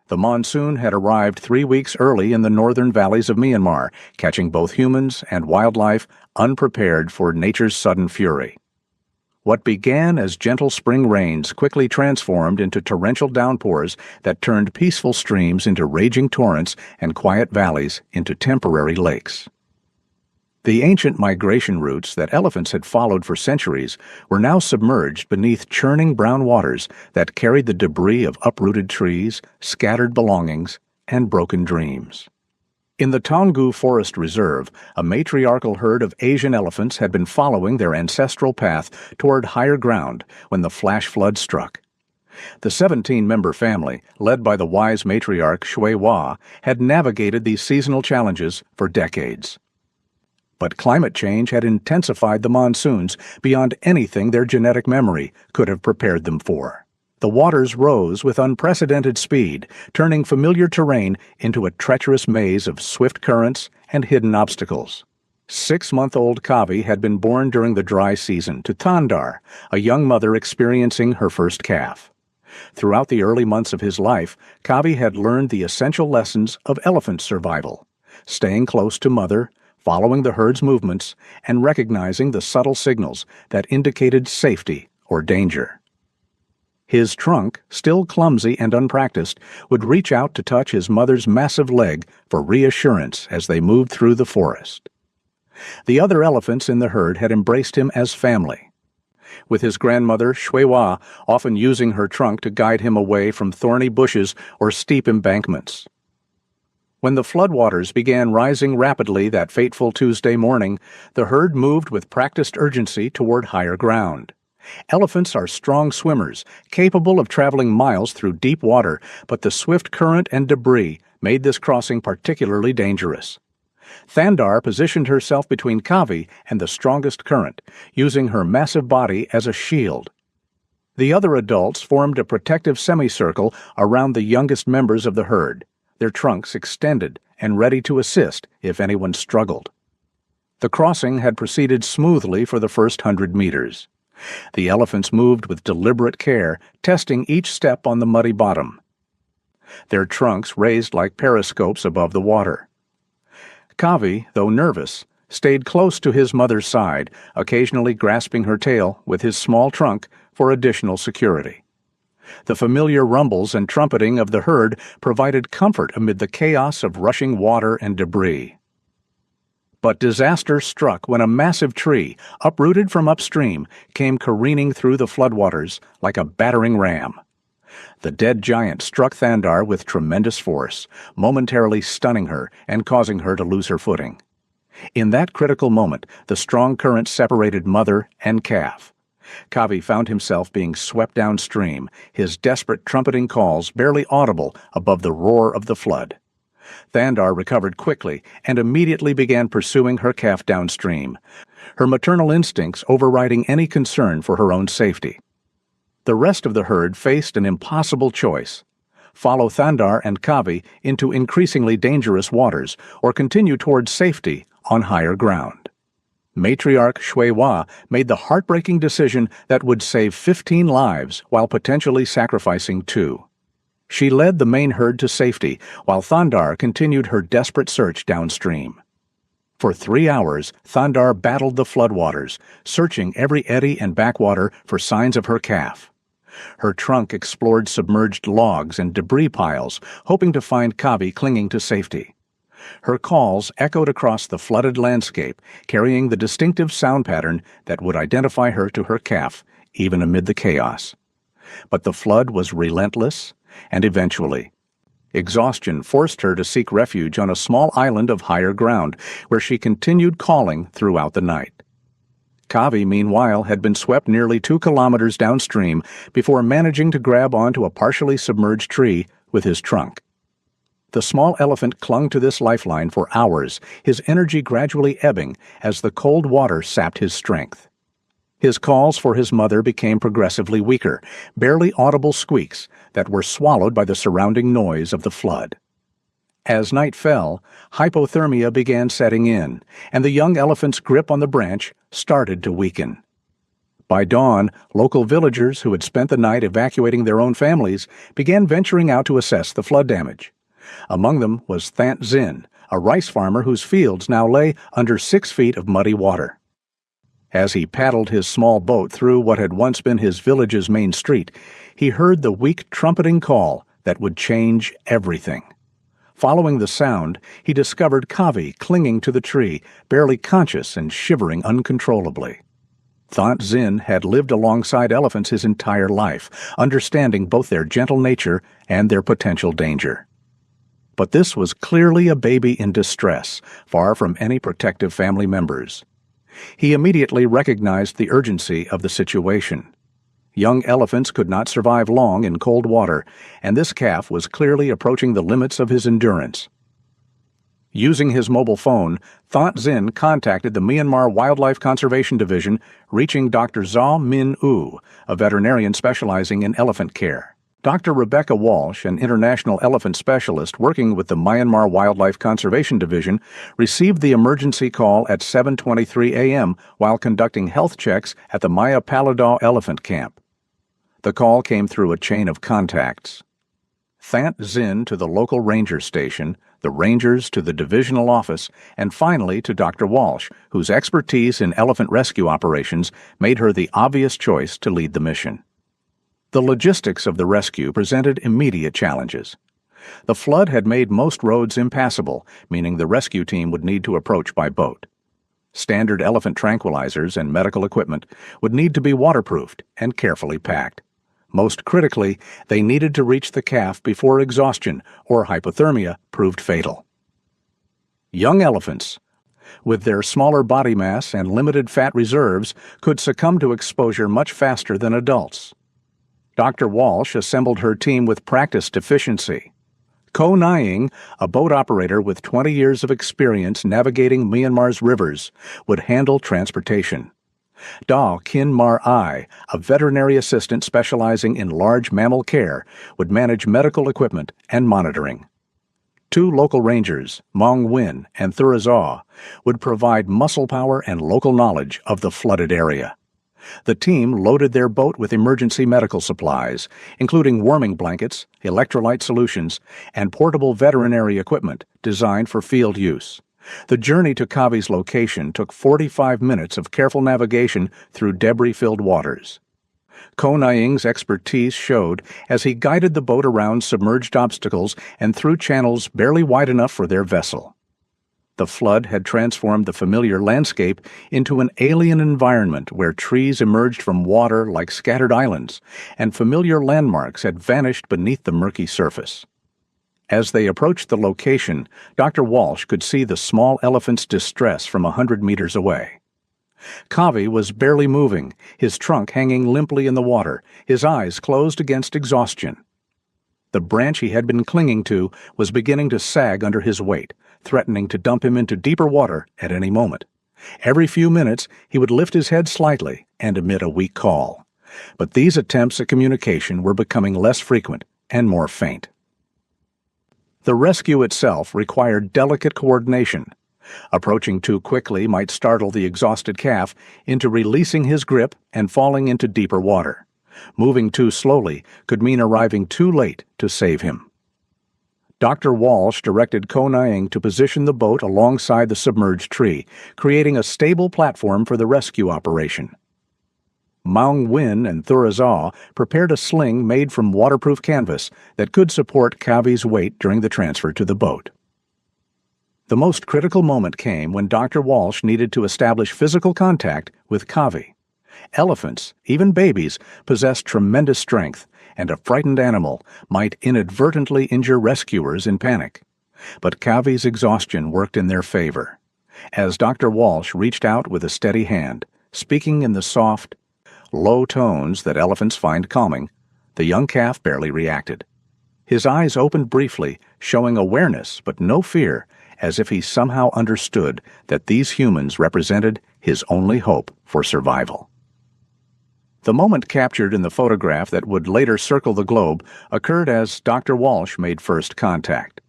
The monsoon had arrived 3 weeks early in the northern valleys of Myanmar, catching both humans and wildlife unprepared for nature's sudden fury. What began as gentle spring rains quickly transformed into torrential downpours that turned peaceful streams into raging torrents and quiet valleys into temporary lakes. The ancient migration routes that elephants had followed for centuries were now submerged beneath churning brown waters that carried the debris of uprooted trees, scattered belongings, and broken dreams. In the Taungoo Forest Reserve, a matriarchal herd of Asian elephants had been following their ancestral path toward higher ground when the flash flood struck. The 17-member family, led by the wise matriarch Shui Hua, had navigated these seasonal challenges for decades. But climate change had intensified the monsoons beyond anything their genetic memory could have prepared them for. The waters rose with unprecedented speed, turning familiar terrain into a treacherous maze of swift currents and hidden obstacles. 6-month-old Kavi had been born during the dry season to Thandar, a young mother experiencing her first calf. Throughout the early months of his life, Kavi had learned the essential lessons of elephant survival, staying close to mother, following the herd's movements, and recognizing the subtle signals that indicated safety or danger. His trunk, still clumsy and unpracticed, would reach out to touch his mother's massive leg for reassurance as they moved through the forest. The other elephants in the herd had embraced him as family, with his grandmother Shui Hua often using her trunk to guide him away from thorny bushes or steep embankments. When the floodwaters began rising rapidly that fateful Tuesday morning, the herd moved with practiced urgency toward higher ground. Elephants are strong swimmers, capable of traveling miles through deep water, but the swift current and debris made this crossing particularly dangerous. Thandar positioned herself between Kavi and the strongest current, using her massive body as a shield. The other adults formed a protective semicircle around the youngest members of the herd, their trunks extended and ready to assist if anyone struggled. The crossing had proceeded smoothly for the first 100 meters. The elephants moved with deliberate care, testing each step on the muddy bottom, their trunks raised like periscopes above the water. Kavi, though nervous, stayed close to his mother's side, occasionally grasping her tail with his small trunk for additional security. The familiar rumbles and trumpeting of the herd provided comfort amid the chaos of rushing water and debris. But disaster struck when a massive tree, uprooted from upstream, came careening through the floodwaters like a battering ram. The dead giant struck Thandar with tremendous force, momentarily stunning her and causing her to lose her footing. In that critical moment, the strong current separated mother and calf. Kavi found himself being swept downstream, his desperate trumpeting calls barely audible above the roar of the flood. Thandar recovered quickly and immediately began pursuing her calf downstream, her maternal instincts overriding any concern for her own safety. The rest of the herd faced an impossible choice: follow Thandar and Kavi into increasingly dangerous waters or continue towards safety on higher ground. Matriarch Shui Hua made the heartbreaking decision that would save 15 lives while potentially sacrificing 2. She led the main herd to safety, while Thandar continued her desperate search downstream. For 3 hours, Thandar battled the floodwaters, searching every eddy and backwater for signs of her calf. Her trunk explored submerged logs and debris piles, hoping to find Kavi clinging to safety. Her calls echoed across the flooded landscape, carrying the distinctive sound pattern that would identify her to her calf, even amid the chaos. But the flood was relentless, and eventually, exhaustion forced her to seek refuge on a small island of higher ground, where she continued calling throughout the night. Kavi, meanwhile, had been swept nearly 2 kilometers downstream before managing to grab onto a partially submerged tree with his trunk. The small elephant clung to this lifeline for hours, his energy gradually ebbing as the cold water sapped his strength. His calls for his mother became progressively weaker, barely audible squeaks that were swallowed by the surrounding noise of the flood. As night fell, hypothermia began setting in, and the young elephant's grip on the branch started to weaken. By dawn, local villagers who had spent the night evacuating their own families began venturing out to assess the flood damage. Among them was Thant Zinn, a rice farmer whose fields now lay under 6 feet of muddy water. As he paddled his small boat through what had once been his village's main street, he heard the weak trumpeting call that would change everything. Following the sound, he discovered Kavi clinging to the tree, barely conscious and shivering uncontrollably. Thant Zinn had lived alongside elephants his entire life, understanding both their gentle nature and their potential danger. But this was clearly a baby in distress, far from any protective family members. He immediately recognized the urgency of the situation. Young elephants could not survive long in cold water, and this calf was clearly approaching the limits of his endurance. Using his mobile phone, Thant Zinn contacted the Myanmar Wildlife Conservation Division, reaching Dr. Zaw Min Oo, a veterinarian specializing in elephant care. Dr. Rebecca Walsh, an international elephant specialist working with the Myanmar Wildlife Conservation Division, received the emergency call at 7:23 a.m. while conducting health checks at the Maya Paladaw Elephant Camp. The call came through a chain of contacts. Thant Zinn to the local ranger station, the rangers to the divisional office, and finally to Dr. Walsh, whose expertise in elephant rescue operations made her the obvious choice to lead the mission. The logistics of the rescue presented immediate challenges. The flood had made most roads impassable, meaning the rescue team would need to approach by boat. Standard elephant tranquilizers and medical equipment would need to be waterproofed and carefully packed. Most critically, they needed to reach the calf before exhaustion or hypothermia proved fatal. Young elephants, with their smaller body mass and limited fat reserves, could succumb to exposure much faster than adults. Dr. Walsh assembled her team with practiced efficiency. Ko Nying, a boat operator with 20 years of experience navigating Myanmar's rivers, would handle transportation. Da Kin Mar Ai, a veterinary assistant specializing in large mammal care, would manage medical equipment and monitoring. 2 local rangers, Maung Win and Thura Zaw, would provide muscle power and local knowledge of the flooded area. The team loaded their boat with emergency medical supplies, including warming blankets, electrolyte solutions, and portable veterinary equipment designed for field use. The journey to Kavi's location took 45 minutes of careful navigation through debris-filled waters. Ko Nying's expertise showed as he guided the boat around submerged obstacles and through channels barely wide enough for their vessel. The flood had transformed the familiar landscape into an alien environment where trees emerged from water like scattered islands, and familiar landmarks had vanished beneath the murky surface. As they approached the location, Dr. Walsh could see the small elephant's distress from 100 meters away. Kavi was barely moving, his trunk hanging limply in the water, his eyes closed against exhaustion. The branch he had been clinging to was beginning to sag under his weight, threatening to dump him into deeper water at any moment. Every few minutes, he would lift his head slightly and emit a weak call. But these attempts at communication were becoming less frequent and more faint. The rescue itself required delicate coordination. Approaching too quickly might startle the exhausted calf into releasing his grip and falling into deeper water. Moving too slowly could mean arriving too late to save him. Dr. Walsh directed Ko Nying to position the boat alongside the submerged tree, creating a stable platform for the rescue operation. Maung Win and Thura Zaw prepared a sling made from waterproof canvas that could support Kavi's weight during the transfer to the boat. The most critical moment came when Dr. Walsh needed to establish physical contact with Kavi. Elephants, even babies, possess tremendous strength, and a frightened animal might inadvertently injure rescuers in panic. But Kavi's exhaustion worked in their favor. As Dr. Walsh reached out with a steady hand, speaking in the soft, low tones that elephants find calming, the young calf barely reacted. His eyes opened briefly, showing awareness but no fear, as if he somehow understood that these humans represented his only hope for survival. The moment captured in the photograph that would later circle the globe occurred as Dr. Walsh made first contact.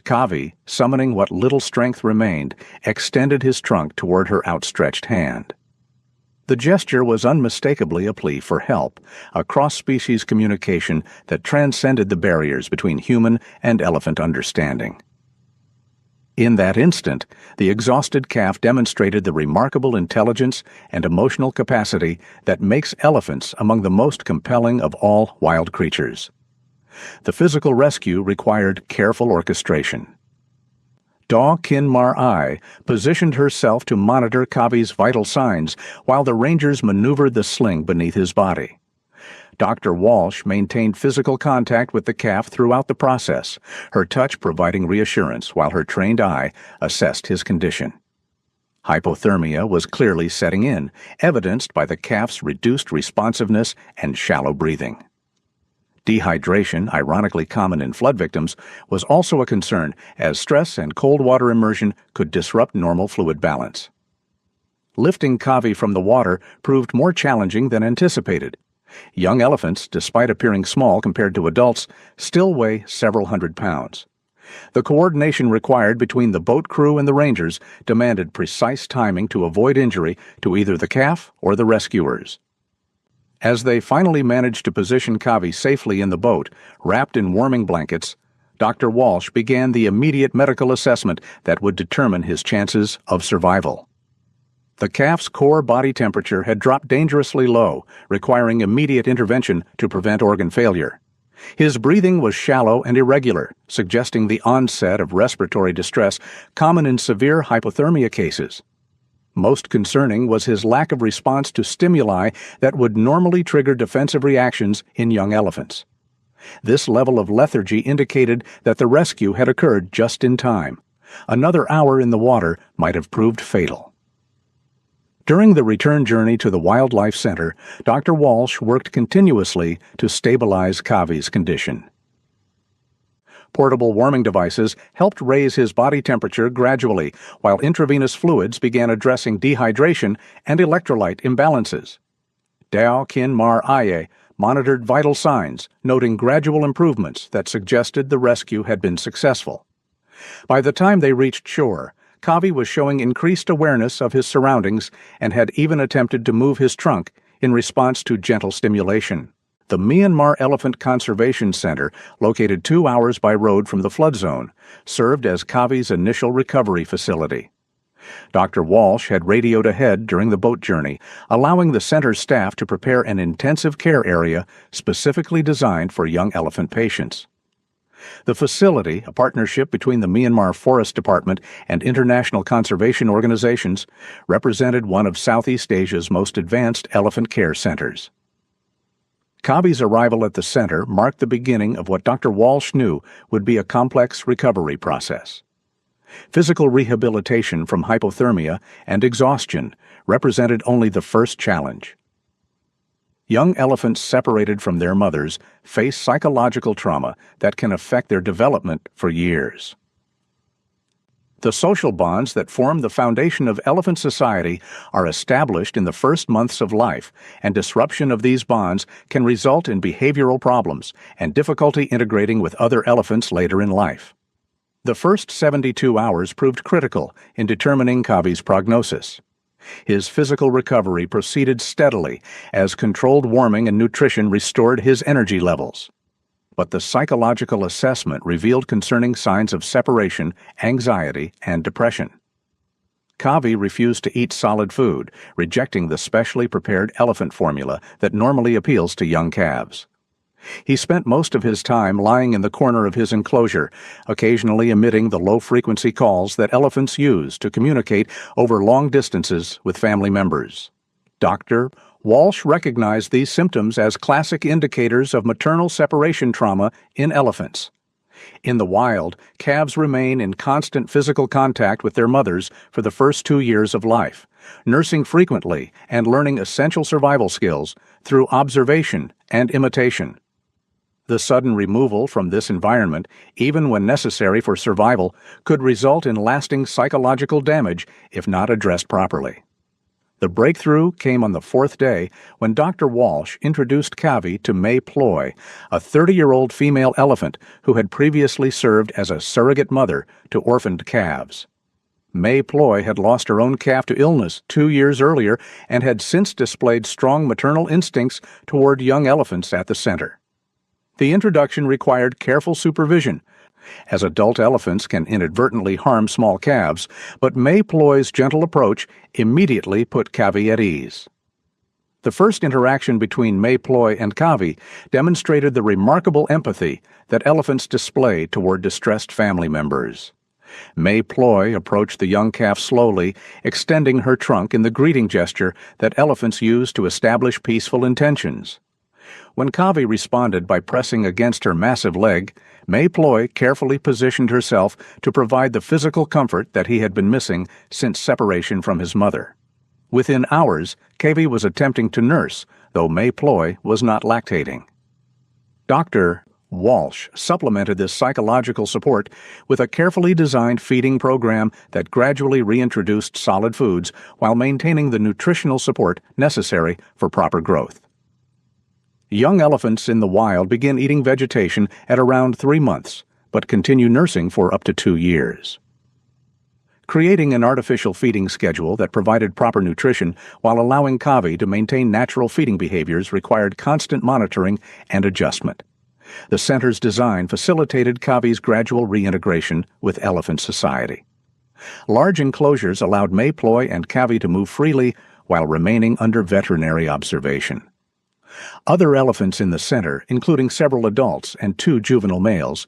Kavi, summoning what little strength remained, extended his trunk toward her outstretched hand. The gesture was unmistakably a plea for help, a cross-species communication that transcended the barriers between human and elephant understanding. In that instant, the exhausted calf demonstrated the remarkable intelligence and emotional capacity that makes elephants among the most compelling of all wild creatures. The physical rescue required careful orchestration. Daw Khin Mar Ai positioned herself to monitor Kavi's vital signs while the rangers maneuvered the sling beneath his body. Dr. Walsh maintained physical contact with the calf throughout the process, her touch providing reassurance while her trained eye assessed his condition. Hypothermia was clearly setting in, evidenced by the calf's reduced responsiveness and shallow breathing. Dehydration, ironically common in flood victims, was also a concern, as stress and cold water immersion could disrupt normal fluid balance. Lifting Kavi from the water proved more challenging than anticipated. Young elephants, despite appearing small compared to adults, still weigh several hundred pounds. The coordination required between the boat crew and the rangers demanded precise timing to avoid injury to either the calf or the rescuers. As they finally managed to position Kavi safely in the boat, wrapped in warming blankets, Dr. Walsh began the immediate medical assessment that would determine his chances of survival. The calf's core body temperature had dropped dangerously low, requiring immediate intervention to prevent organ failure. His breathing was shallow and irregular, suggesting the onset of respiratory distress common in severe hypothermia cases. Most concerning was his lack of response to stimuli that would normally trigger defensive reactions in young elephants. This level of lethargy indicated that the rescue had occurred just in time. Another hour in the water might have proved fatal. During the return journey to the Wildlife Center, Dr. Walsh worked continuously to stabilize Kavi's condition. Portable warming devices helped raise his body temperature gradually, while intravenous fluids began addressing dehydration and electrolyte imbalances. Daw Khin Mar Ai monitored vital signs, noting gradual improvements that suggested the rescue had been successful. By the time they reached shore, Kavi was showing increased awareness of his surroundings and had even attempted to move his trunk in response to gentle stimulation. The Myanmar Elephant Conservation Center, located 2 hours by road from the flood zone, served as Kavi's initial recovery facility. Dr. Walsh had radioed ahead during the boat journey, allowing the center staff to prepare an intensive care area specifically designed for young elephant patients. The facility, a partnership between the Myanmar Forest Department and international conservation organizations, represented one of Southeast Asia's most advanced elephant care centers. Kavi's arrival at the center marked the beginning of what Dr. Walsh knew would be a complex recovery process. Physical rehabilitation from hypothermia and exhaustion represented only the first challenge. Young elephants separated from their mothers face psychological trauma that can affect their development for years. The social bonds that form the foundation of elephant society are established in the first months of life, and disruption of these bonds can result in behavioral problems and difficulty integrating with other elephants later in life. The first 72 hours proved critical in determining Kavi's prognosis. His physical recovery proceeded steadily as controlled warming and nutrition restored his energy levels. But the psychological assessment revealed concerning signs of separation, anxiety, and depression. Kavi refused to eat solid food, rejecting the specially prepared elephant formula that normally appeals to young calves. He spent most of his time lying in the corner of his enclosure, occasionally emitting the low-frequency calls that elephants use to communicate over long distances with family members. Dr. Walsh recognized these symptoms as classic indicators of maternal separation trauma in elephants. In the wild, calves remain in constant physical contact with their mothers for the first 2 years of life, nursing frequently and learning essential survival skills through observation and imitation. The sudden removal from this environment, even when necessary for survival, could result in lasting psychological damage if not addressed properly. The breakthrough came on the 4th day when Dr. Walsh introduced Kavi to May Ploy, a 30-year-old female elephant who had previously served as a surrogate mother to orphaned calves. May Ploy had lost her own calf to illness 2 years earlier and had since displayed strong maternal instincts toward young elephants at the center. The introduction required careful supervision, as adult elephants can inadvertently harm small calves, but May Ploy's gentle approach immediately put Kavi at ease. The first interaction between May Ploy and Kavi demonstrated the remarkable empathy that elephants display toward distressed family members. May Ploy approached the young calf slowly, extending her trunk in the greeting gesture that elephants use to establish peaceful intentions. When Kavi responded by pressing against her massive leg, May Ploy carefully positioned herself to provide the physical comfort that he had been missing since separation from his mother. Within hours, Kavi was attempting to nurse, though May Ploy was not lactating. Dr. Walsh supplemented this psychological support with a carefully designed feeding program that gradually reintroduced solid foods while maintaining the nutritional support necessary for proper growth. Young elephants in the wild begin eating vegetation at around 3 months, but continue nursing for up to 2 years. Creating an artificial feeding schedule that provided proper nutrition while allowing Kavi to maintain natural feeding behaviors required constant monitoring and adjustment. The center's design facilitated Kavi's gradual reintegration with elephant society. Large enclosures allowed May Ploy and Kavi to move freely while remaining under veterinary observation. Other elephants in the center, including several adults and 2 juvenile males,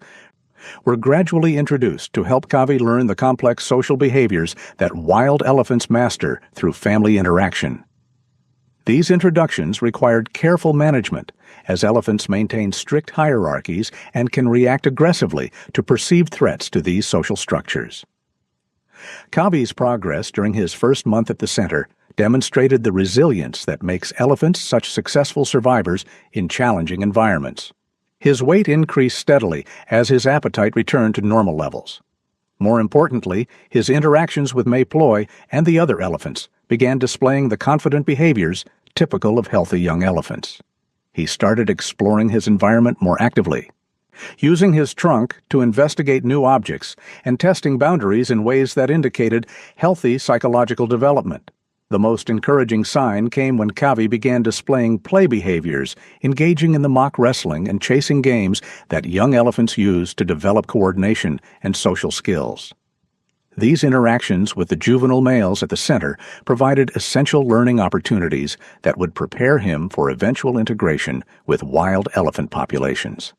were gradually introduced to help Kavi learn the complex social behaviors that wild elephants master through family interaction. These introductions required careful management, as elephants maintain strict hierarchies and can react aggressively to perceived threats to these social structures. Kavi's progress during his first month at the center demonstrated the resilience that makes elephants such successful survivors in challenging environments. His weight increased steadily as his appetite returned to normal levels. More importantly, his interactions with May Ploy and the other elephants began displaying the confident behaviors typical of healthy young elephants. He started exploring his environment more actively, using his trunk to investigate new objects and testing boundaries in ways that indicated healthy psychological development. The most encouraging sign came when Kavi began displaying play behaviors, engaging in the mock wrestling and chasing games that young elephants use to develop coordination and social skills. These interactions with the juvenile males at the center provided essential learning opportunities that would prepare him for eventual integration with wild elephant populations.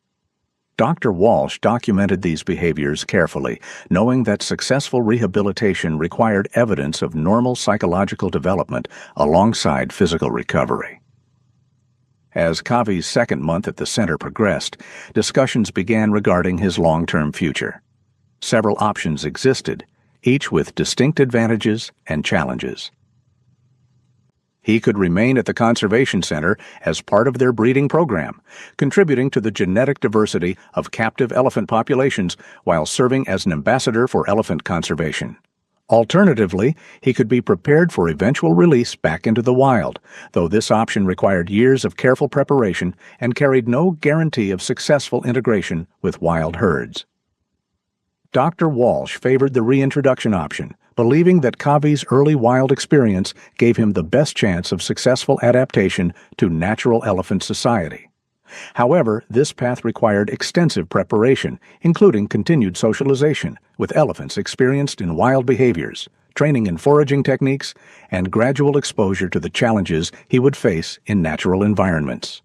Dr. Walsh documented these behaviors carefully, knowing that successful rehabilitation required evidence of normal psychological development alongside physical recovery. As Kavi's second month at the center progressed, discussions began regarding his long-term future. Several options existed, each with distinct advantages and challenges. He could remain at the Conservation Center as part of their breeding program, contributing to the genetic diversity of captive elephant populations while serving as an ambassador for elephant conservation. Alternatively, he could be prepared for eventual release back into the wild, though this option required years of careful preparation and carried no guarantee of successful integration with wild herds. Dr. Walsh favored the reintroduction option, believing that Kavi's early wild experience gave him the best chance of successful adaptation to natural elephant society. However, this path required extensive preparation, including continued socialization with elephants experienced in wild behaviors, training in foraging techniques, and gradual exposure to the challenges he would face in natural environments.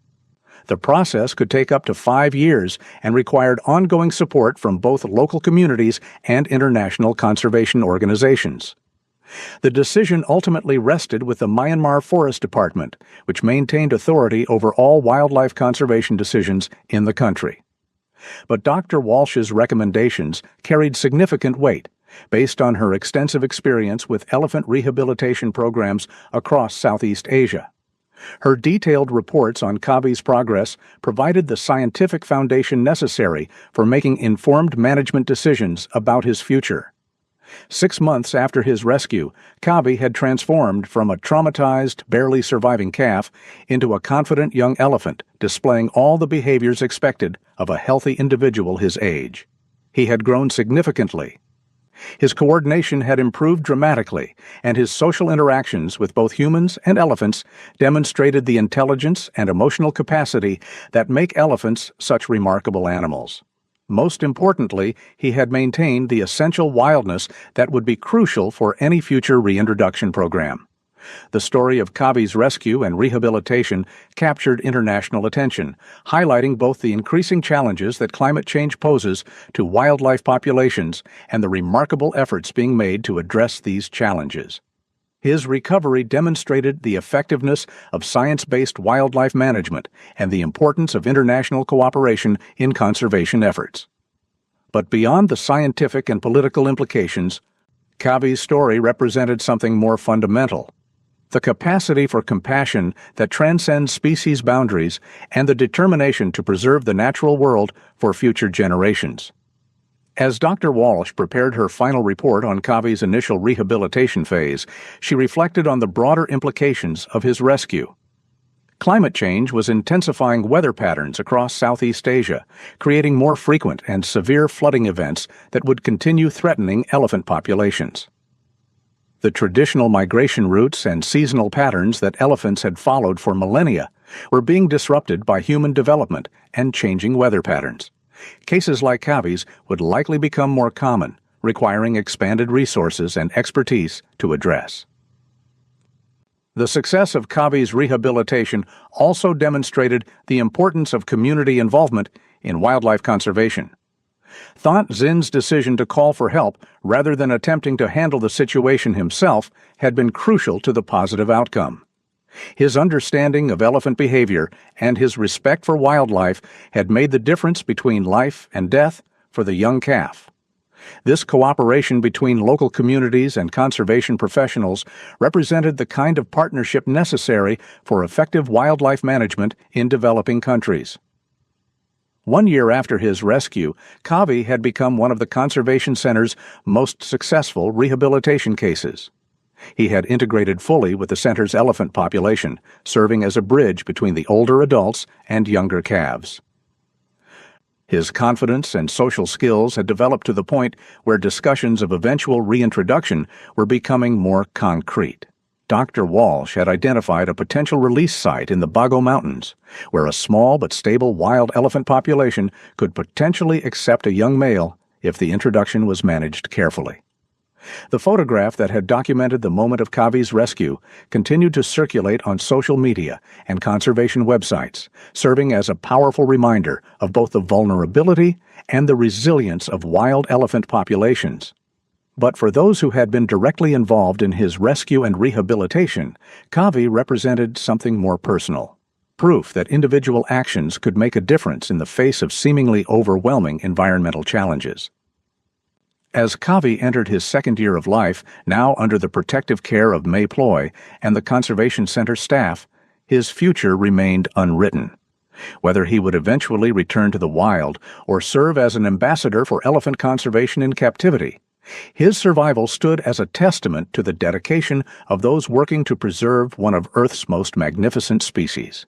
The process could take up to 5 years and required ongoing support from both local communities and international conservation organizations. The decision ultimately rested with the Myanmar Forest Department, which maintained authority over all wildlife conservation decisions in the country. But Dr. Walsh's recommendations carried significant weight, based on her extensive experience with elephant rehabilitation programs across Southeast Asia. Her detailed reports on Kavi's progress provided the scientific foundation necessary for making informed management decisions about his future. 6 months after his rescue, Kavi had transformed from a traumatized, barely surviving calf into a confident young elephant, displaying all the behaviors expected of a healthy individual his age. He had grown significantly. His coordination had improved dramatically, and his social interactions with both humans and elephants demonstrated the intelligence and emotional capacity that make elephants such remarkable animals. Most importantly, he had maintained the essential wildness that would be crucial for any future reintroduction program. The story of Kavi's rescue and rehabilitation captured international attention, highlighting both the increasing challenges that climate change poses to wildlife populations and the remarkable efforts being made to address these challenges. His recovery demonstrated the effectiveness of science-based wildlife management and the importance of international cooperation in conservation efforts. But beyond the scientific and political implications, Kavi's story represented something more fundamental: the capacity for compassion that transcends species boundaries and the determination to preserve the natural world for future generations. As Dr. Walsh prepared her final report on Kavi's initial rehabilitation phase, she reflected on the broader implications of his rescue. Climate change was intensifying weather patterns across Southeast Asia, creating more frequent and severe flooding events that would continue threatening elephant populations. The traditional migration routes and seasonal patterns that elephants had followed for millennia were being disrupted by human development and changing weather patterns. Cases like Kavi's would likely become more common, requiring expanded resources and expertise to address. The success of Kavi's rehabilitation also demonstrated the importance of community involvement in wildlife conservation. Thant Zin's decision to call for help rather than attempting to handle the situation himself had been crucial to the positive outcome. His understanding of elephant behavior and his respect for wildlife had made the difference between life and death for the young calf. This cooperation between local communities and conservation professionals represented the kind of partnership necessary for effective wildlife management in developing countries. 1 year after his rescue, Kavi had become one of the Conservation Center's most successful rehabilitation cases. He had integrated fully with the center's elephant population, serving as a bridge between the older adults and younger calves. His confidence and social skills had developed to the point where discussions of eventual reintroduction were becoming more concrete. Dr. Walsh had identified a potential release site in the Bago Mountains, where a small but stable wild elephant population could potentially accept a young male if the introduction was managed carefully. The photograph that had documented the moment of Kavi's rescue continued to circulate on social media and conservation websites, serving as a powerful reminder of both the vulnerability and the resilience of wild elephant populations. But for those who had been directly involved in his rescue and rehabilitation, Kavi represented something more personal: proof that individual actions could make a difference in the face of seemingly overwhelming environmental challenges. As Kavi entered his second year of life, now under the protective care of May Ploy and the Conservation Center staff, his future remained unwritten. Whether he would eventually return to the wild or serve as an ambassador for elephant conservation in captivity, his survival stood as a testament to the dedication of those working to preserve one of Earth's most magnificent species.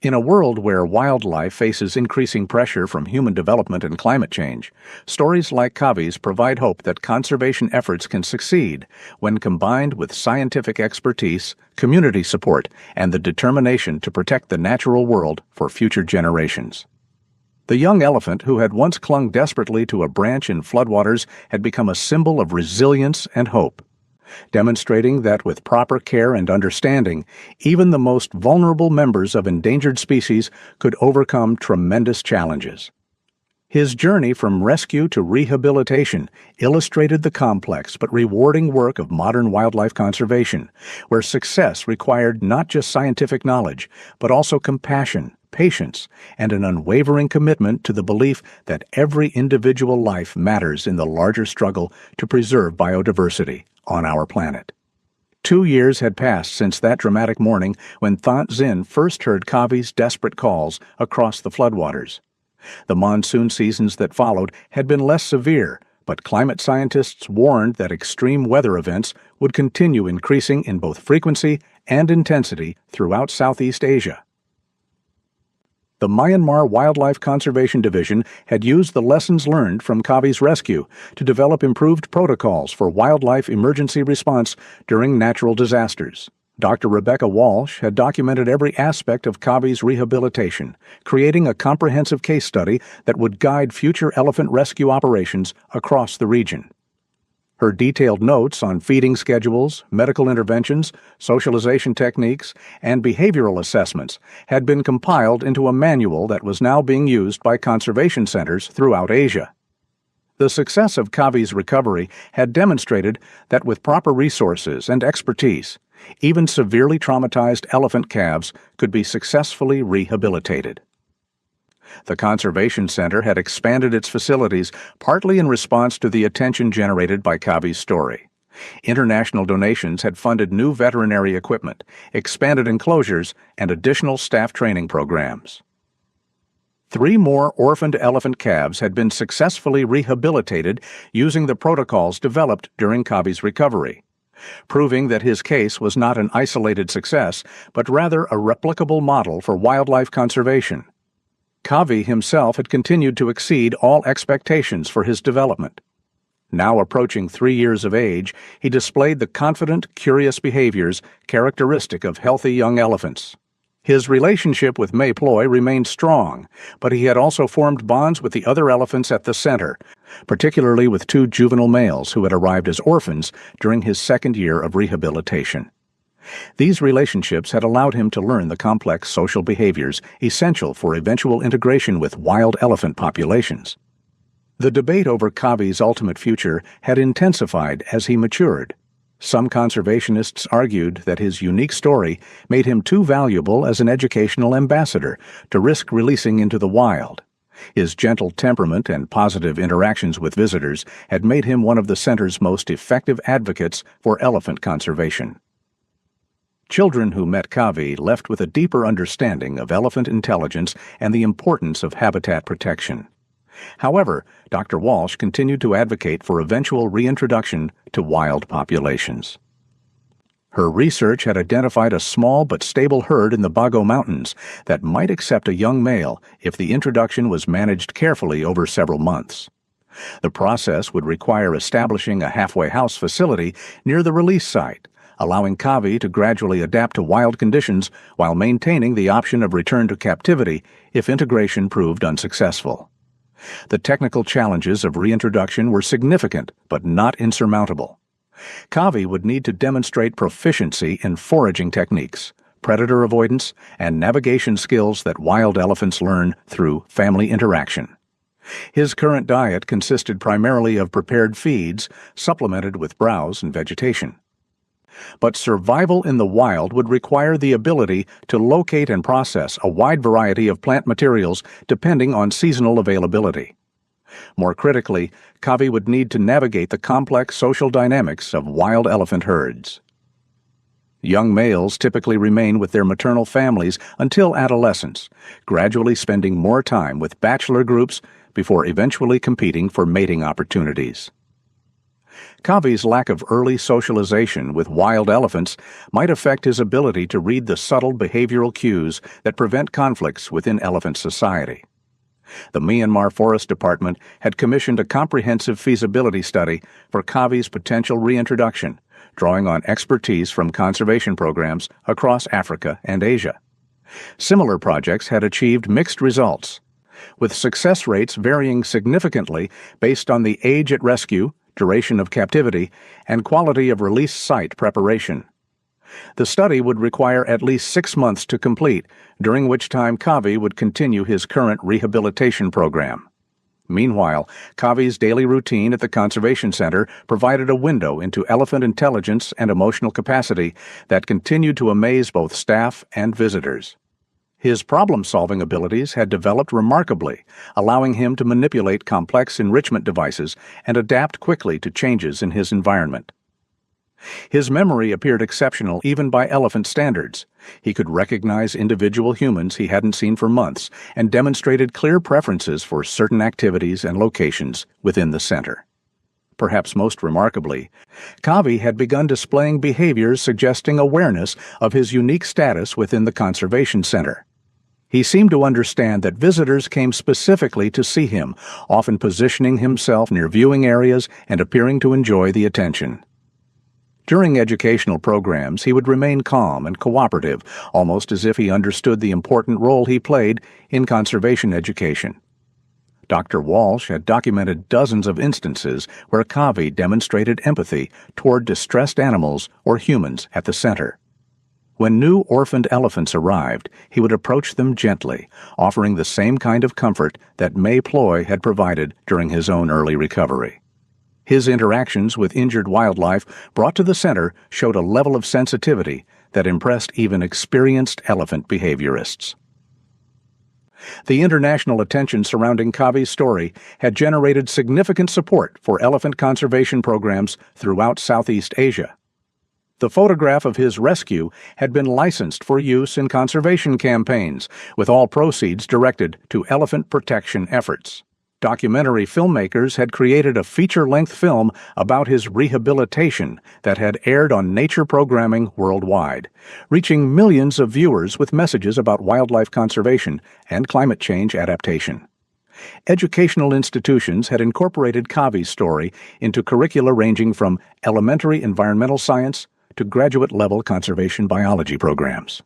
In a world where wildlife faces increasing pressure from human development and climate change, stories like Kavi's provide hope that conservation efforts can succeed when combined with scientific expertise, community support, and the determination to protect the natural world for future generations. The young elephant who had once clung desperately to a branch in floodwaters had become a symbol of resilience and hope, demonstrating that with proper care and understanding, even the most vulnerable members of endangered species could overcome tremendous challenges. His journey from rescue to rehabilitation illustrated the complex but rewarding work of modern wildlife conservation, where success required not just scientific knowledge, but also compassion, patience, and an unwavering commitment to the belief that every individual life matters in the larger struggle to preserve biodiversity on our planet. 2 years had passed since that dramatic morning when Thant Zin first heard Kavi's desperate calls across the floodwaters. The monsoon seasons that followed had been less severe, but climate scientists warned that extreme weather events would continue increasing in both frequency and intensity throughout Southeast Asia. The Myanmar Wildlife Conservation Division had used the lessons learned from Kavi's rescue to develop improved protocols for wildlife emergency response during natural disasters. Dr. Rebecca Walsh had documented every aspect of Kavi's rehabilitation, creating a comprehensive case study that would guide future elephant rescue operations across the region. Her detailed notes on feeding schedules, medical interventions, socialization techniques, and behavioral assessments had been compiled into a manual that was now being used by conservation centers throughout Asia. The success of Kavi's recovery had demonstrated that with proper resources and expertise, even severely traumatized elephant calves could be successfully rehabilitated. The Conservation Center had expanded its facilities partly in response to the attention generated by Kavi's story. International donations had funded new veterinary equipment, expanded enclosures, and additional staff training programs. 3 more orphaned elephant calves had been successfully rehabilitated using the protocols developed during Kavi's recovery, proving that his case was not an isolated success, but rather a replicable model for wildlife conservation. Kavi himself had continued to exceed all expectations for his development. Now approaching 3 years of age, he displayed the confident, curious behaviors characteristic of healthy young elephants. His relationship with May Ploy remained strong, but he had also formed bonds with the other elephants at the center, particularly with 2 juvenile males who had arrived as orphans during his 2nd year of rehabilitation. These relationships had allowed him to learn the complex social behaviors essential for eventual integration with wild elephant populations. The debate over Kavi's ultimate future had intensified as he matured. Some conservationists argued that his unique story made him too valuable as an educational ambassador to risk releasing into the wild. His gentle temperament and positive interactions with visitors had made him one of the center's most effective advocates for elephant conservation. Children who met Kavi left with a deeper understanding of elephant intelligence and the importance of habitat protection. However, Dr. Walsh continued to advocate for eventual reintroduction to wild populations. Her research had identified a small but stable herd in the Bago Mountains that might accept a young male if the introduction was managed carefully over several months. The process would require establishing a halfway house facility near the release site, allowing Kavi to gradually adapt to wild conditions while maintaining the option of return to captivity if integration proved unsuccessful. The technical challenges of reintroduction were significant but not insurmountable. Kavi would need to demonstrate proficiency in foraging techniques, predator avoidance, and navigation skills that wild elephants learn through family interaction. His current diet consisted primarily of prepared feeds supplemented with browse and vegetation. But survival in the wild would require the ability to locate and process a wide variety of plant materials depending on seasonal availability. More critically, Kavi would need to navigate the complex social dynamics of wild elephant herds. Young males typically remain with their maternal families until adolescence, gradually spending more time with bachelor groups before eventually competing for mating opportunities. Kavi's lack of early socialization with wild elephants might affect his ability to read the subtle behavioral cues that prevent conflicts within elephant society. The Myanmar Forest Department had commissioned a comprehensive feasibility study for Kavi's potential reintroduction, drawing on expertise from conservation programs across Africa and Asia. Similar projects had achieved mixed results, with success rates varying significantly based on the age at rescue, duration of captivity, and quality of release site preparation. The study would require at least 6 months to complete, during which time Kavi would continue his current rehabilitation program. Meanwhile, Kavi's daily routine at the Conservation Center provided a window into elephant intelligence and emotional capacity that continued to amaze both staff and visitors. His problem-solving abilities had developed remarkably, allowing him to manipulate complex enrichment devices and adapt quickly to changes in his environment. His memory appeared exceptional even by elephant standards. He could recognize individual humans he hadn't seen for months and demonstrated clear preferences for certain activities and locations within the center. Perhaps most remarkably, Kavi had begun displaying behaviors suggesting awareness of his unique status within the Conservation Center. He seemed to understand that visitors came specifically to see him, often positioning himself near viewing areas and appearing to enjoy the attention. During educational programs, he would remain calm and cooperative, almost as if he understood the important role he played in conservation education. Dr. Walsh had documented dozens of instances where Kavi demonstrated empathy toward distressed animals or humans at the center. When new orphaned elephants arrived, he would approach them gently, offering the same kind of comfort that May Ploy had provided during his own early recovery. His interactions with injured wildlife brought to the center showed a level of sensitivity that impressed even experienced elephant behaviorists. The international attention surrounding Kavi's story had generated significant support for elephant conservation programs throughout Southeast Asia. The photograph of his rescue had been licensed for use in conservation campaigns, with all proceeds directed to elephant protection efforts. Documentary filmmakers had created a feature-length film about his rehabilitation that had aired on nature programming worldwide, reaching millions of viewers with messages about wildlife conservation and climate change adaptation. Educational institutions had incorporated Kavi's story into curricula ranging from elementary environmental science to graduate-level conservation biology programs.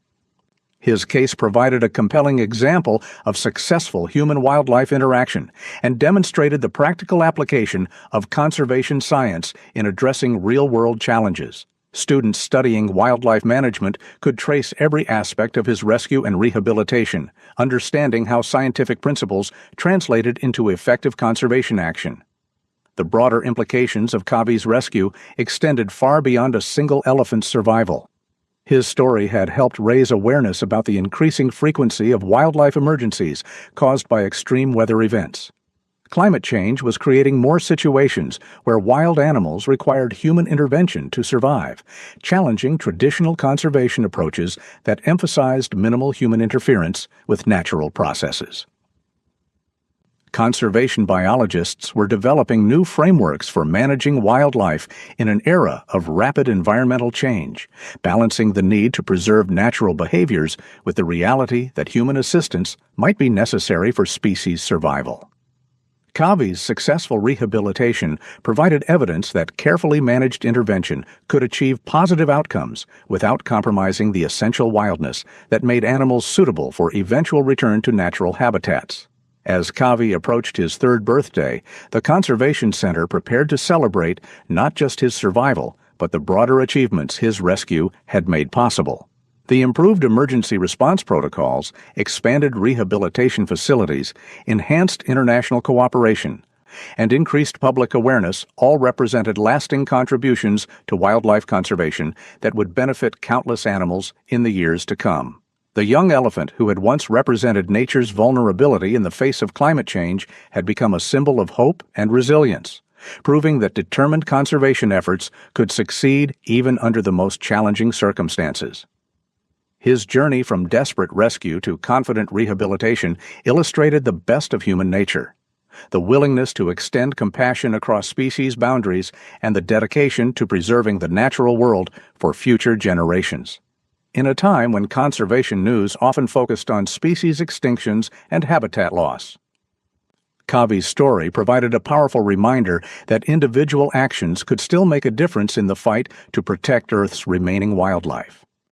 His case provided a compelling example of successful human-wildlife interaction and demonstrated the practical application of conservation science in addressing real-world challenges. Students studying wildlife management could trace every aspect of his rescue and rehabilitation, understanding how scientific principles translated into effective conservation action. The broader implications of Kavi's rescue extended far beyond a single elephant's survival. His story had helped raise awareness about the increasing frequency of wildlife emergencies caused by extreme weather events. Climate change was creating more situations where wild animals required human intervention to survive, challenging traditional conservation approaches that emphasized minimal human interference with natural processes. Conservation biologists were developing new frameworks for managing wildlife in an era of rapid environmental change, balancing the need to preserve natural behaviors with the reality that human assistance might be necessary for species survival. Kavi's successful rehabilitation provided evidence that carefully managed intervention could achieve positive outcomes without compromising the essential wildness that made animals suitable for eventual return to natural habitats. As Kavi approached his third birthday, the Conservation Center prepared to celebrate not just his survival, but the broader achievements his rescue had made possible. The improved emergency response protocols, expanded rehabilitation facilities, enhanced international cooperation, and increased public awareness all represented lasting contributions to wildlife conservation that would benefit countless animals in the years to come. The young elephant who had once represented nature's vulnerability in the face of climate change had become a symbol of hope and resilience, proving that determined conservation efforts could succeed even under the most challenging circumstances. His journey from desperate rescue to confident rehabilitation illustrated the best of human nature, the willingness to extend compassion across species boundaries and the dedication to preserving the natural world for future generations. In a time when conservation news often focused on species extinctions and habitat loss, Kavi's story provided a powerful reminder that individual actions could still make a difference in the fight to protect Earth's remaining wildlife.